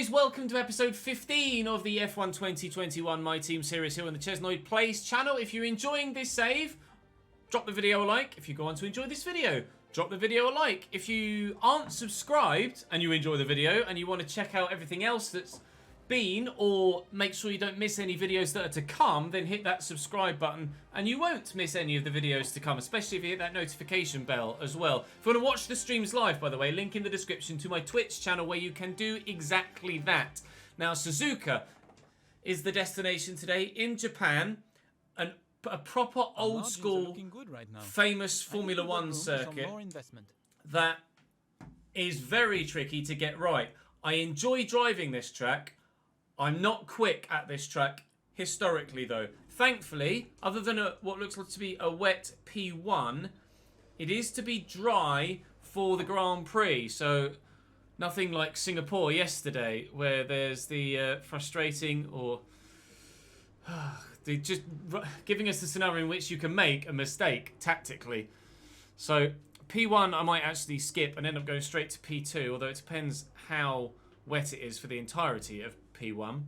guys, welcome to episode 15 of the F1 2021 My Team series here on the ChesnoidPlays channel. If you're enjoying this save, drop the video a like. If you go on to enjoy this video, drop the video a like. If you aren't subscribed and you enjoy the video and you want to check out everything else that's been, or make sure you don't miss any videos that are to come, then hit that subscribe button and you won't miss any of the videos to come, especially if you hit that notification bell as well. If you want to watch the streams live, by the way, link in the description to my Twitch channel where you can do exactly that. Now, Suzuka is the destination today in Japan, a proper old school famous Formula One circuit that is very tricky to get right. I enjoy driving this track. I'm not quick at this track, historically though. Thankfully, other than what looks like to be a wet P1, it is to be dry for the Grand Prix. So nothing like Singapore yesterday, where there's the frustrating or just giving us the scenario in which you can make a mistake tactically. So P1 I might actually skip and end up going straight to P2, although it depends how wet it is for the entirety of P1.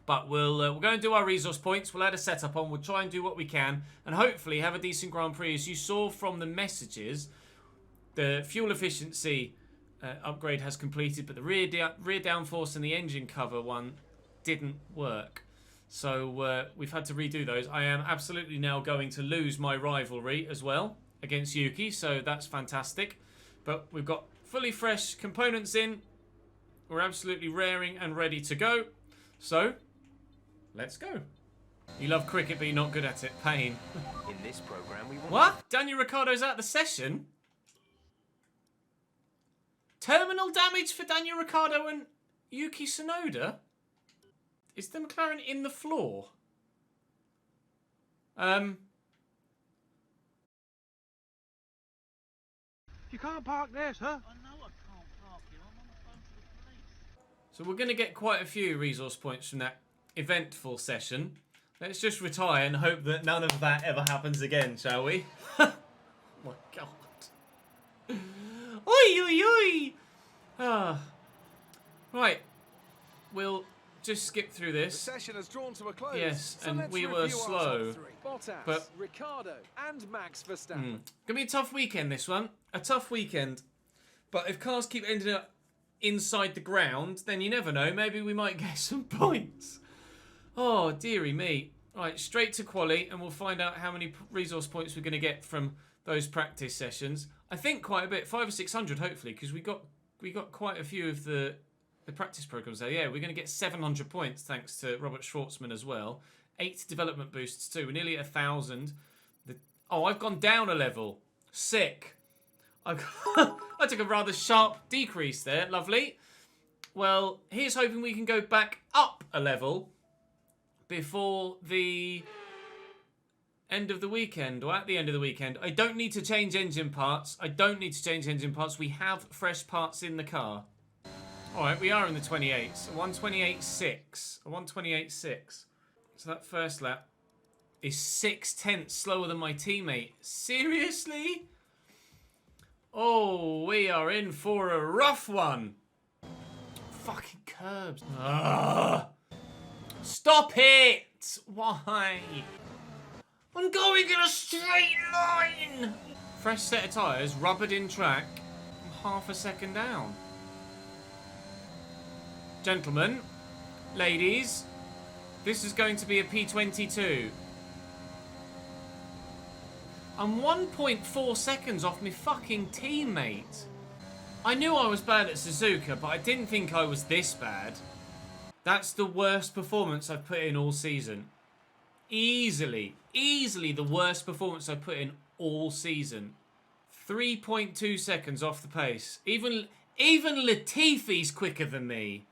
But we'll go and do our resource points. We'll add a setup on. We'll try and do what we can and hopefully have a decent Grand Prix. As you saw from the messages, the fuel efficiency upgrade has completed, but the rear downforce and the engine cover one didn't work. So we've had to redo those. I am absolutely now going to lose my rivalry as well against Yuki, so that's fantastic. But we've got fully fresh components in. We're absolutely raring and ready to go. So, let's go. You love cricket, but you're not good at it. Pain. In this program, we want What? Daniel Ricciardo's out of the session? Terminal damage for Daniel Ricciardo and Yuki Tsunoda? Is the McLaren in the floor? You can't park there, sir. I know I can't park here. I'm on the phone to the police. So we're going to get quite a few resource points from that eventful session. Let's just retire and hope that none of that ever happens again, shall we? Oh my god. Oi, oi, oi! Ah. Right. We'll just skip through this. The session has drawn to a close. Yes, so and let's we review were our slow. top three. Bottas, but Ricciardo, and Max Verstappen. Gonna be a tough weekend, this one. A tough weekend. But if cars keep ending up inside the ground, then you never know. Maybe we might get some points. Oh, dearie me. Right, straight to quali, and we'll find out how many resource points we're going to get from those practice sessions. I think quite a bit, 500 or 600 hopefully, because we got quite a few of the practice programs there. Yeah, we're going to get 700 points thanks to Robert Schwartzman as well. 8 development boosts too. We're nearly at 1,000. Oh, I've gone down a level. Sick. I took a rather sharp decrease there. Lovely. Well, here's hoping we can go back up a level before the end of the weekend, or at the end of the weekend. I don't need to change engine parts. We have fresh parts in the car. Alright, we are in the 28s. A 128.6. A 128.6. So that first lap is 6/10 slower than my teammate. Seriously? Oh, we are in for a rough one. Fucking curbs. Ugh. Stop it! Why? I'm going in a straight line! Fresh set of tyres, rubbered in track. I'm half a second down. Gentlemen, ladies, this is going to be a P22. I'm 1.4 seconds off my fucking teammate. I knew I was bad at Suzuka, but I didn't think I was this bad. That's the worst performance I've put in all season. Easily the worst performance I've put in all season. 3.2 seconds off the pace. Even Latifi's quicker than me.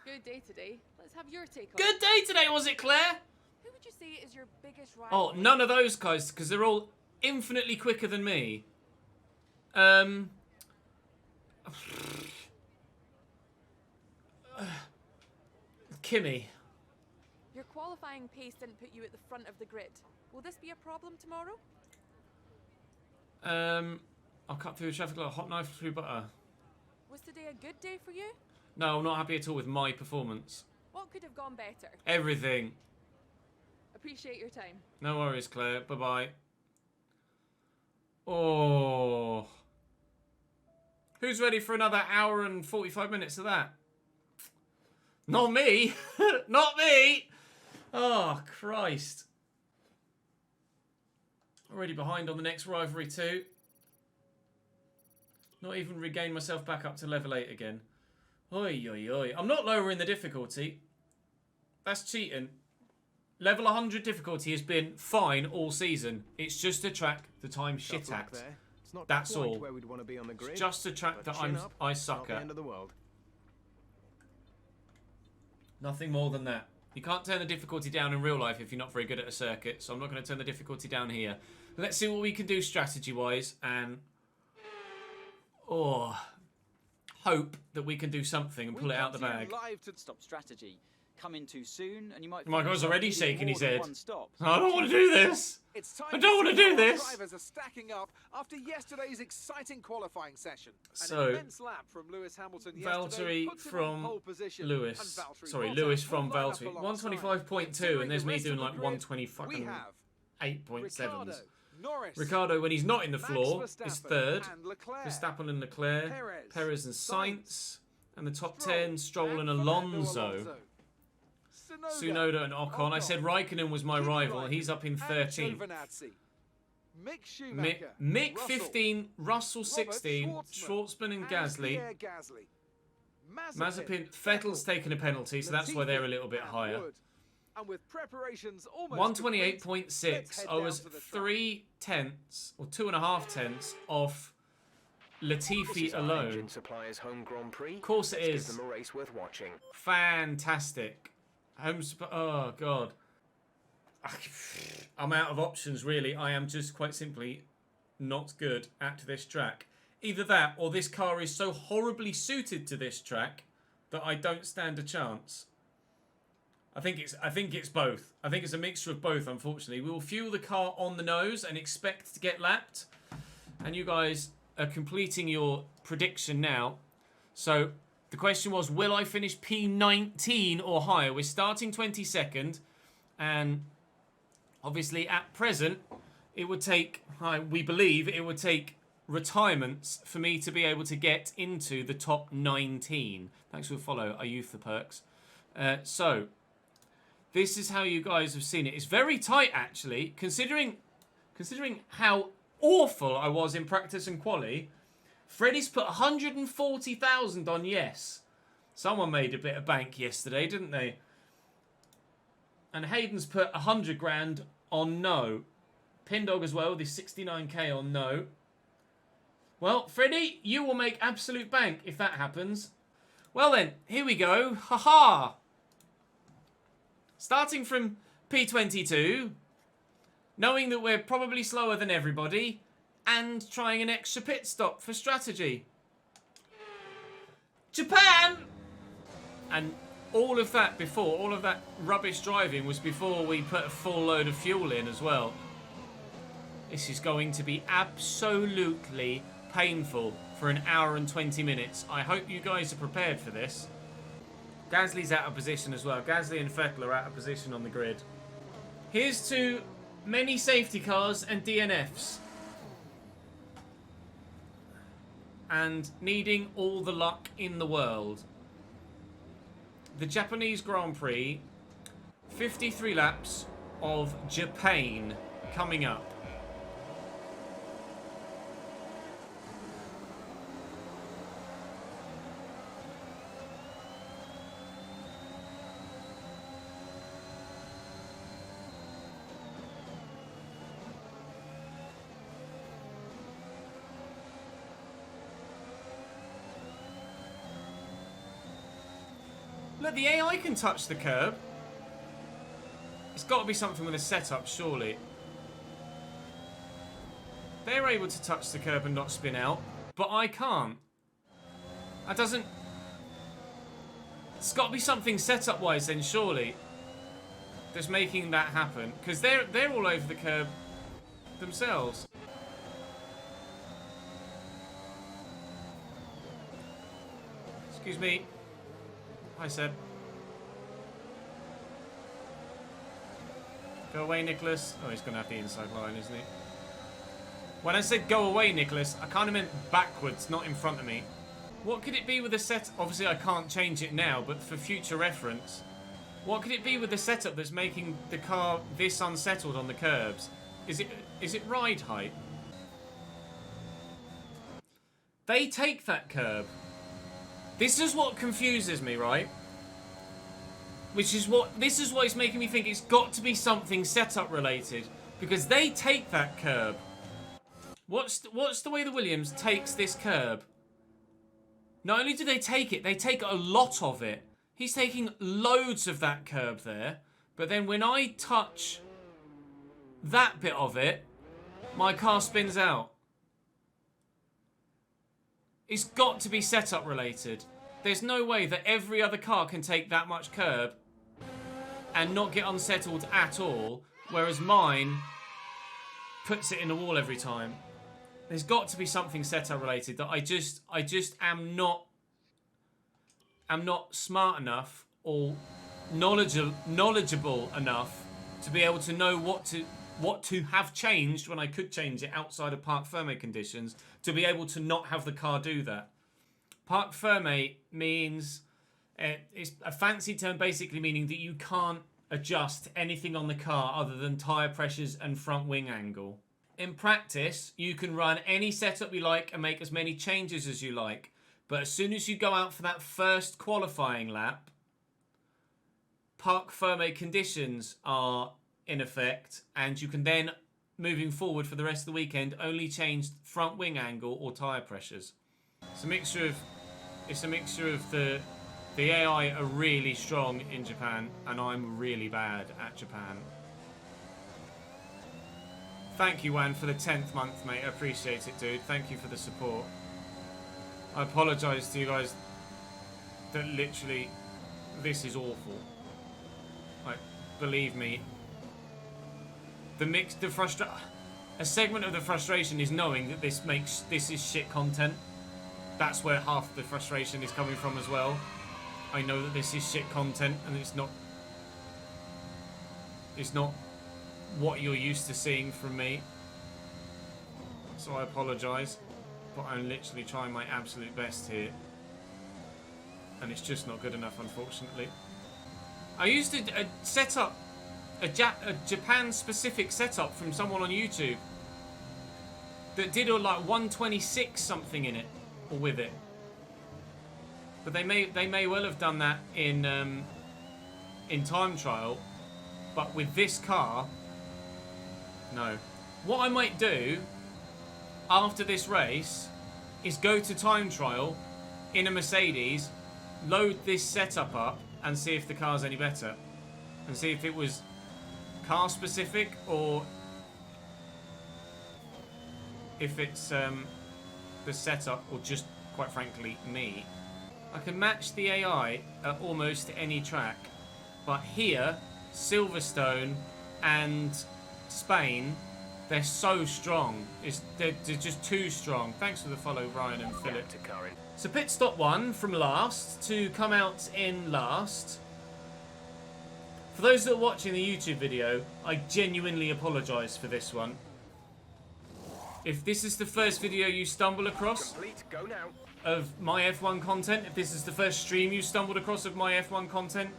Good day today. Let's have your take on Good day today, was it, Claire? Who would you say is your biggest rival? Oh, none of those guys, because they're all infinitely quicker than me. Kimmy. Your qualifying pace didn't put you at the front of the grid. Will this be a problem tomorrow? I'll cut through the traffic like a hot knife through butter. Was today a good day for you? No, I'm not happy at all with my performance. What could have gone better? Everything. Appreciate your time. No worries, Claire. Bye-bye. Oh. Who's ready for another hour and 45 minutes of that? Not me. Not me. Oh, Christ. Already behind on the next rivalry too. Not even regained myself back up to level 8 again. Oi, oi, oi. I'm not lowering the difficulty. That's cheating. Level 100 difficulty has been fine all season. It's just a track that I'm shit at. That's all. Where we'd want to be on the grid, It's just a track that I suck the at. end of the world. Nothing more than that. You can't turn the difficulty down in real life if you're not very good at a circuit, so I'm not going to turn the difficulty down here. Let's see what we can do strategy-wise, and hope that we can do something and pull it out the bag. Live to stop strategy. Come in too soon, and you might. My guy's already shaking his head. Stop. I don't want to do this. It's time I don't want to do this. Drivers are stacking up after yesterday's exciting qualifying session. So, An immense lap from Lewis Hamilton yesterday Valtteri puts him from on pole position, Lewis. and Valtteri Sorry, Bottas Lewis from will line up Valtteri. alongside. 125.2, and there's Considering me the doing rest like of the 120 grid, fucking we have 8.7s. Ricciardo, Norris, Ricardo, when he's not in the Max floor, Verstappen is third. and Leclerc. Verstappen and Leclerc. Perez, and Sainz, Sainz. And the top Stroll, 10, Stroll and Fernando Alonso. Tsunoda and Ocon. I said Raikkonen was my Kimi rival. Raikkonen He's up in and 13th. Giovinazzi, Mick Schumacher, Mick Russell, 15, Russell 16, Robert Schwartzman and Gasly. Pierre Gasly. Mazepin, Vettel's taken a penalty, so that's why they're a little bit and higher. Wood. And with preparations almost complete, 128.6. let's head I was down to the track. 3 tenths or 2.5 tenths off Latifi alone. Suppliers Home Grand Prix. Of course it Let's is. give them a race worth watching. Fantastic. Oh, God. I'm out of options, really. I am just quite simply not good at this track. Either that or this car is so horribly suited to this track that I don't stand a chance. I think it's both. I think it's a mixture of both, unfortunately. We will fuel the car on the nose and expect to get lapped. And you guys are completing your prediction now. So the question was, will I finish P19 or higher? We're starting 22nd. And obviously at present, it would take, we believe, it would take retirements for me to be able to get into the top 19. Thanks for the follow. I use the perks. So this is how you guys have seen it. It's very tight, actually, considering how awful I was in practice and quali. Freddie's put 140,000 on yes. Someone made a bit of bank yesterday, didn't they? And Hayden's put 100 grand on no. Pindog as well, the 69k on no. Well, Freddie, you will make absolute bank if that happens. Well then, here we go. Haha! Starting from P22, knowing that we're probably slower than everybody, and trying an extra pit stop for strategy. Japan! And all of that before, all of that rubbish driving was before we put a full load of fuel in as well. This is going to be absolutely painful for an hour and 20 minutes. I hope you guys are prepared for this. Gasly's out of position as well. Gasly and Vettel are out of position on the grid. Here's to many safety cars and DNFs. And needing all the luck in the world. The Japanese Grand Prix, 53 laps of Japan coming up. Look, the AI can touch the curb. It's got to be something with a setup, surely. They're able to touch the curb and not spin out, but I can't. That doesn't... It's got to be something setup-wise then, surely, that's making that happen. Because they're all over the curb themselves. Excuse me. Hi, Seb. Go away, Nicholas. Oh, he's going to have the inside line, isn't he? When I said go away, Nicholas, I kind of meant backwards, not in front of me. What could it be with the set? Obviously, I can't change it now, but for future reference, what could it be with the setup that's making the car this unsettled on the curbs? Is it ride height? They take that curb. This is what confuses me, right? This is what is making me think it's got to be something setup related, because they take that curb. What's the way the Williams takes this curb? Not only do they take it, they take a lot of it. He's taking loads of that curb there, but then when I touch that bit of it, my car spins out. It's got to be setup related. There's no way that every other car can take that much curb and not get unsettled at all, whereas mine puts it in the wall every time. There's got to be something setup related that I just am not smart enough or knowledgeable enough to be able to know what to have changed when I could change it outside of parc ferme conditions, to be able to not have the car do that. Parc ferme means, it's a fancy term basically meaning that you can't adjust anything on the car other than tyre pressures and front wing angle. In practice, you can run any setup you like and make as many changes as you like, but as soon as you go out for that first qualifying lap, parc ferme conditions are in effect, and you can then, moving forward for the rest of the weekend, only change front wing angle or tyre pressures. It's a mixture of the AI are really strong in Japan, and I'm really bad at Japan. Thank you, Wan, for the 10th month, mate. I appreciate it, dude. Thank you for the support. I apologise to you guys that literally this is awful. Like, believe me, a segment of the frustration is knowing that this is shit content. That's where half the frustration is coming from as well. I know that this is shit content and it's not what you're used to seeing from me. So I apologise, but I'm literally trying my absolute best here. And it's just not good enough, unfortunately. I used to set up a Japan-specific setup from someone on YouTube that did like 126 something in it, or with it. But they may well have done that in time trial, but with this car, no. What I might do after this race is go to time trial in a Mercedes, load this setup up, and see if the car's any better, and see if it was car specific or if it's the setup or just, quite frankly, me. I can match the AI at almost any track, but here, Silverstone and Spain, they're so strong. They're just too strong. Thanks for the follow, Ryan and Philip. So pit stop 1 from last to come out in last. For those that are watching the YouTube video, I genuinely apologise for this one. If this is the first video you stumble across of my F1 content, if this is the first stream you stumbled across of my F1 content,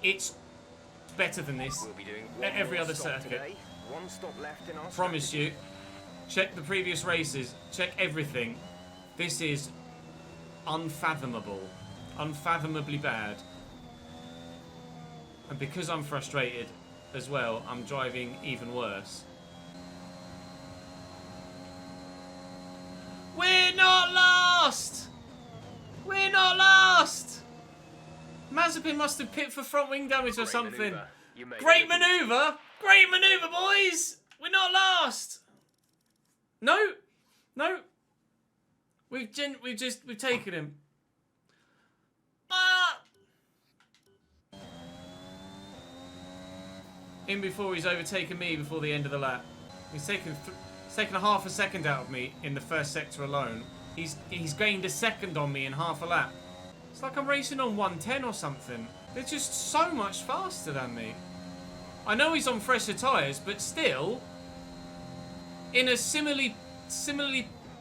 it's better than this at every other circuit. One stop left in our Promise you. Check the previous races. Check everything. This is unfathomable. Unfathomably bad. And because I'm frustrated as well, I'm driving even worse. We're not last! We're not last! Mazepin must have pit for front wing damage or something. Great manoeuvre! Great manoeuvre, boys! We're not last! No! No! We've taken him. Ah! In before he's overtaken me before the end of the lap. He's taken a half a second out of me in the first sector alone. He's gained a second on me in half a lap. It's like I'm racing on 110 or something. They're just so much faster than me. I know he's on fresher tyres, but still, in a similarly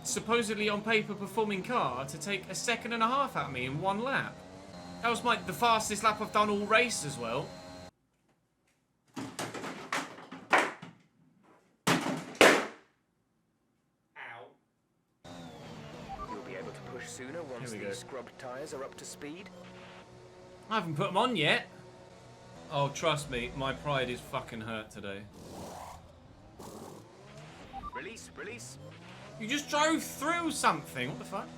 supposedly on paper performing car, to take a second and a half out of me in one lap. That was the fastest lap I've done all race as well. You'll be able to push sooner once these scrubbed tyres are up to speed. I haven't put them on yet. Oh, trust me, my pride is fucking hurt today. Release, release. You just drove through something. What the fuck?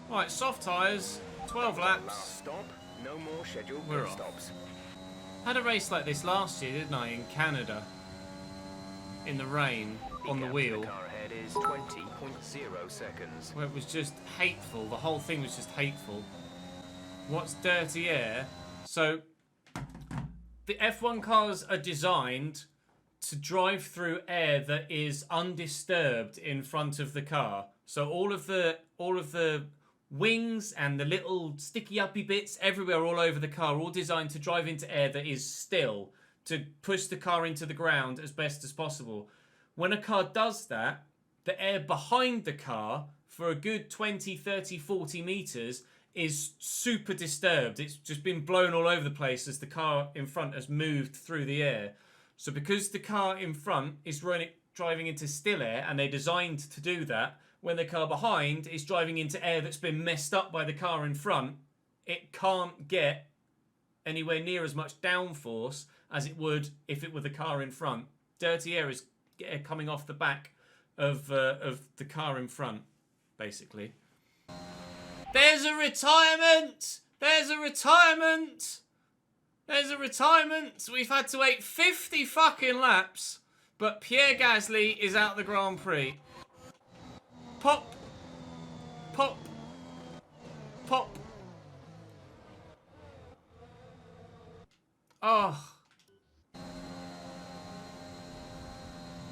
Right, soft tyres, 12 laps. Last stop. No more scheduled We're pit off. stops. Had a race like this last year, didn't I, in Canada? In the rain, on the gap to wheel. The car ahead is 20.0 seconds. Where it was just hateful. The whole thing was just hateful. What's dirty air? So, the F1 cars are designed to drive through air that is undisturbed in front of the car. So all of the wings and the little sticky uppy bits everywhere all over the car are all designed to drive into air that is still, to push the car into the ground as best as possible. When a car does that, the air behind the car for a good 20, 30, 40 meters is super disturbed. It's just been blown all over the place as the car in front has moved through the air. So because the car in front is driving into still air, and they're designed to do that, when the car behind is driving into air that's been messed up by the car in front, it can't get anywhere near as much downforce as it would if it were the car in front. Dirty air is coming off the back of the car in front, basically. There's a retirement! There's a retirement! There's a retirement! We've had to wait 50 fucking laps, but Pierre Gasly is out the Grand Prix. Pop! Pop! Pop! Oh.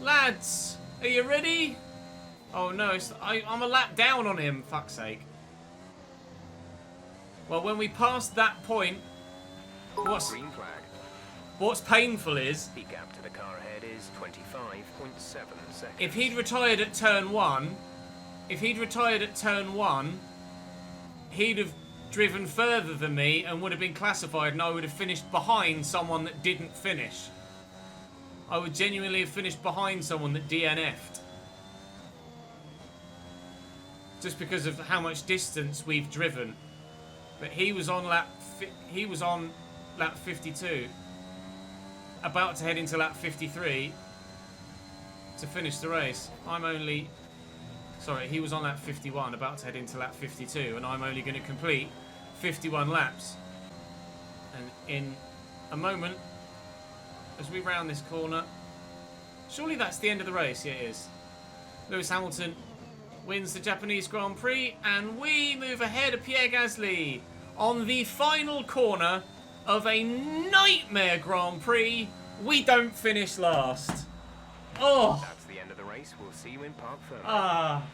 Lads, are you ready? Oh no, I'm a lap down on him, fuck's sake. Well, when we pass that point, Green flag. what's painful is, The gap to the car ahead is 25.7 seconds. if he'd retired at turn one, he'd have driven further than me and would have been classified, and I would have finished behind someone that didn't finish. I would genuinely have finished behind someone that DNF'd. Just because of how much distance we've driven. But he was on lap 52, about to head into lap 53 to finish the race. He was on lap 51, about to head into lap 52, and I'm only going to complete 51 laps. And in a moment, as we round this corner, surely that's the end of the race. Yeah, it is. Lewis Hamilton wins the Japanese Grand Prix, and we move ahead of Pierre Gasly on the final corner of a nightmare Grand Prix. We don't finish last. Oh. That's the end of the race. We'll see you in Park Fermé. Ah.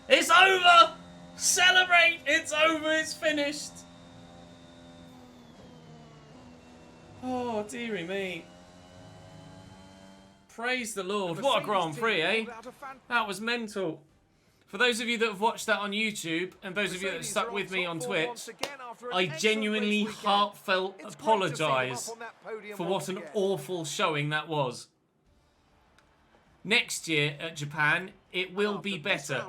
It's over! Celebrate! It's over, it's finished. Oh, dearie me. Praise the Lord. What a Grand Prix, eh? That was mental. For those of you that have watched that on YouTube, and those of you that have stuck with me on Twitch, I genuinely heartfelt apologise for what an awful showing that was. Next year at Japan, it will be better.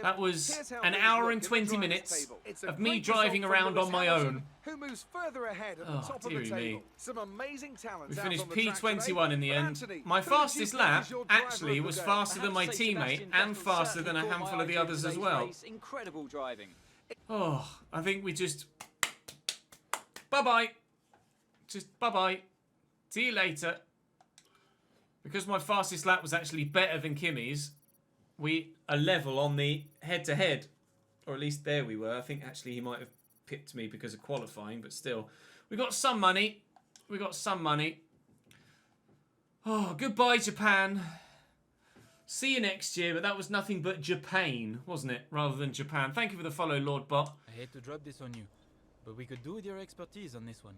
That was an hour and 20 minutes of me driving around on my own. Oh, dearie me. We finished P21 in the end. My fastest lap, actually, was faster than my teammate and faster than a handful of the others as well. Incredible driving. Oh, I think we just... Bye-bye. Just bye-bye. See you later. Because my fastest lap was actually better than Kimmy's, we are level on the head-to-head. Or at least there we were. I think actually he might have pipped me because of qualifying, but still. We got some money. We got some money. Oh, goodbye, Japan. See you next year, but that was nothing but Japan, wasn't it? Rather than Japan. Thank you for the follow, Lord Bot. I hate to drop this on you, but we could do with your expertise on this one.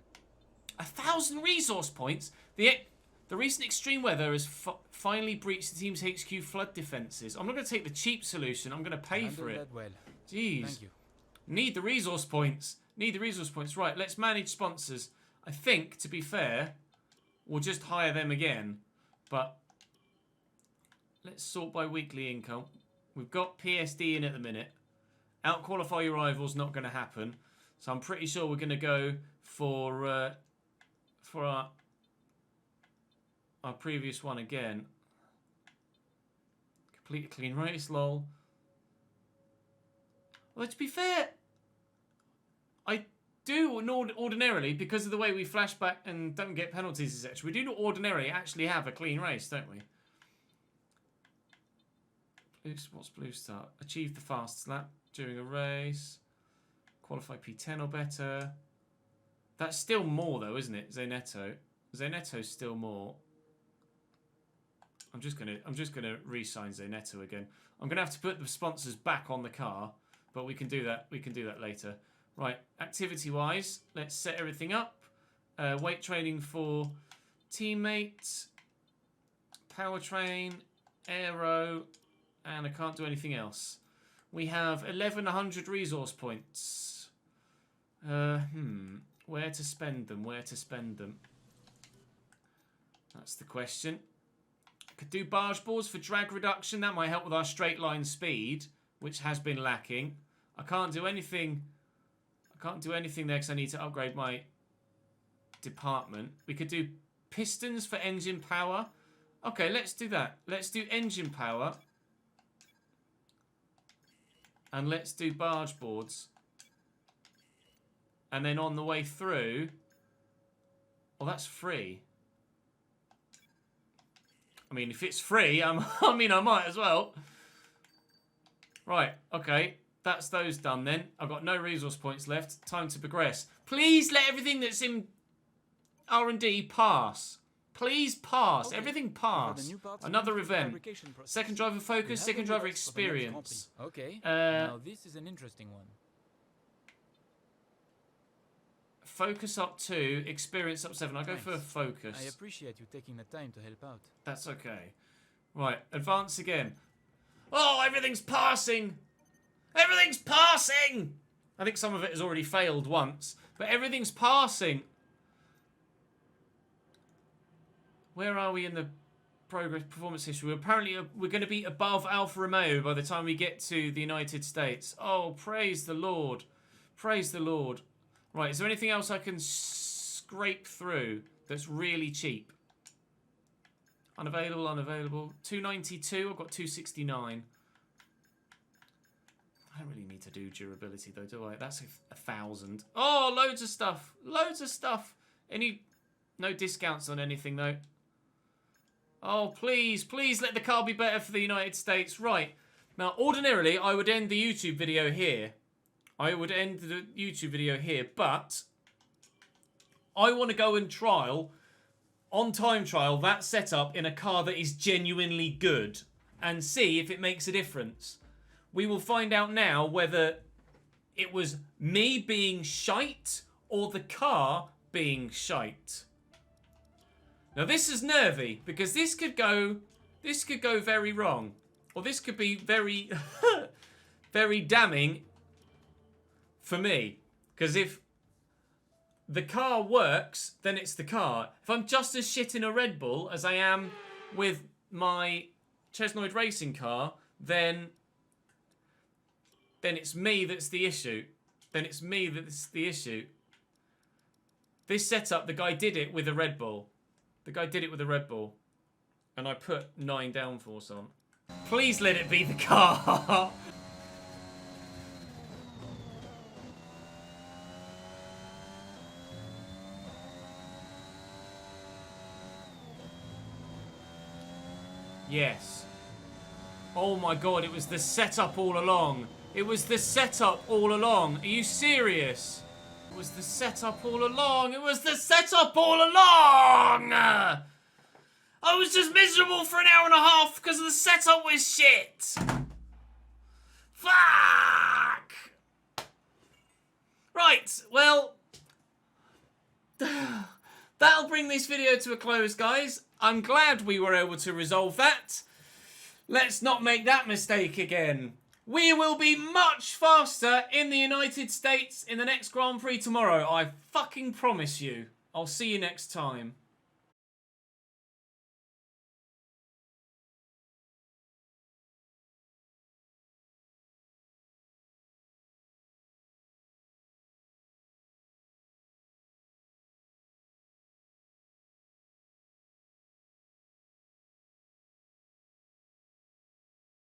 1,000 resource points? The recent extreme weather has finally breached the team's HQ flood defences. I'm not going to take the cheap solution. I'm going to pay for it. That well. Jeez. Thank you. Need the resource points. Need the resource points. Right, let's manage sponsors. I think, to be fair, we'll just hire them again. But let's sort by weekly income. We've got PSD in at the minute. Out-qualify your rivals, not going to happen. So I'm pretty sure we're going to go for our previous one again. Complete a clean race, lol. Well, to be fair, I do ordinarily, because of the way we flash back and don't get penalties, etc. We do ordinarily actually have a clean race, don't we? What's blue start? Achieve the fastest lap during a race. Qualify P10 or better. That's still more though, isn't it? Zenetto. Zenetto's still more. I'm just gonna re-sign Zenetto again. I'm gonna have to put the sponsors back on the car, but we can do that. We can do that later. Right, activity-wise, let's set everything up. Weight training for teammates, powertrain, aero, and I can't do anything else. We have 1,100 resource points. Where to spend them? Where to spend them? That's the question. Could do barge boards for drag reduction. That might help with our straight line speed, which has been lacking. I can't do anything. I can't do anything there because I need to upgrade my department. We could do pistons for engine power. Okay, let's do that. Let's do engine power. And let's do barge boards. And then on the way through... Well, that's free. I mean, if it's free, I might as well. Right, okay. That's those done then. I've got no resource points left. Time to progress. Please let everything that's in R&D pass. Please pass. Okay. Everything pass. Another event. Second driver focus, second driver experience. Okay. Now this is an interesting one. Focus up 2, experience up 7. I'll go for focus. I appreciate you taking the time to help out. That's okay. Right, advance again. Oh, everything's passing! Everything's passing! I think some of it has already failed once, but everything's passing. Where are we in the progress performance history? We're going to be above Alfa Romeo by the time we get to the United States. Oh, praise the Lord. Praise the Lord. Right, is there anything else I can scrape through that's really cheap? Unavailable, unavailable. 292, I've got 269. I don't really need to do durability though, do I? That's 1,000. Oh, loads of stuff. Loads of stuff. No discounts on anything though. Oh, please, please let the car be better for the United States. Right. Now, ordinarily, I would end the YouTube video here. But I want to go and trial, on time trial, that setup in a car that is genuinely good and see if it makes a difference. We will find out now whether it was me being shite or the car being shite. Now this is nervy because this could go very wrong, or this could be very, very damning for me. Because if the car works, then it's the car. If I'm just as shit in a Red Bull as I am with my Chesnoid racing car, then it's me that's the issue. This setup, the guy did it with a Red Bull. And I put 9 downforce on. Please let it be the car. Yes. Oh my god, it was the setup all along. It was the setup all along. Are you serious? It was the setup all along. It was the setup all along! I was just miserable for an hour and a half because the setup was shit. Fuck. Right, well, that'll bring this video to a close, guys. I'm glad we were able to resolve that. Let's not make that mistake again. We will be much faster in the United States in the next Grand Prix tomorrow. I fucking promise you. I'll see you next time.